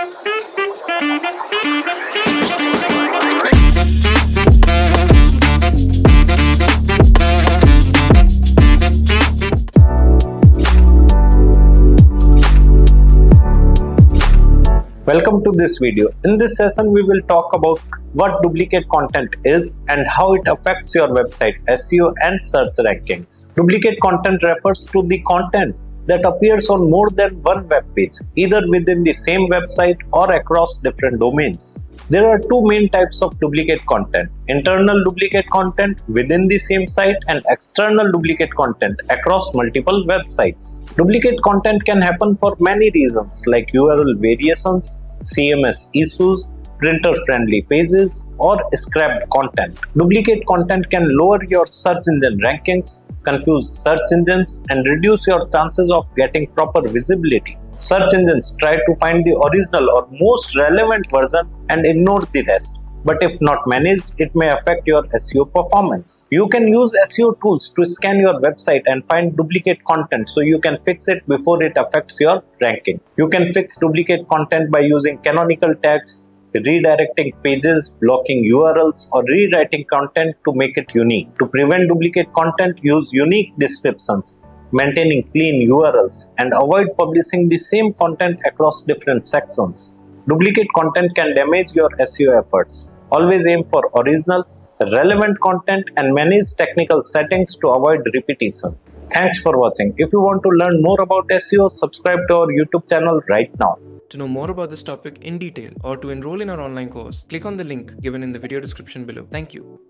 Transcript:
Welcome to this video. In this session, we will talk about what duplicate content is and how it affects your website SEO and search rankings. Duplicate content refers to the content that appears on more than one web page, either within the same website or across different domains. There are two main types of duplicate content: internal duplicate content within the same site and external duplicate content across multiple websites. Duplicate content can happen for many reasons like URL variations, CMS issues, printer-friendly pages, or scrapped content. Duplicate content can lower your search engine rankings, confuse search engines, and reduce your chances of getting proper visibility. Search engines try to find the original or most relevant version and ignore the rest. But if not managed, it may affect your SEO performance. You can use SEO tools to scan your website and find duplicate content so you can fix it before it affects your ranking. You can fix duplicate content by using canonical tags, redirecting pages, blocking URLs, or rewriting content to make it unique. To prevent duplicate content, use unique descriptions, maintaining clean URLs, and avoid publishing the same content across different sections. Duplicate content can damage your SEO efforts. Always aim for original, relevant content and manage technical settings to avoid repetition. Thanks for watching. If you want to learn more about SEO, subscribe to our YouTube channel right now. To know more about this topic in detail or to enroll in our online course, click on the link given in the video description below. Thank you.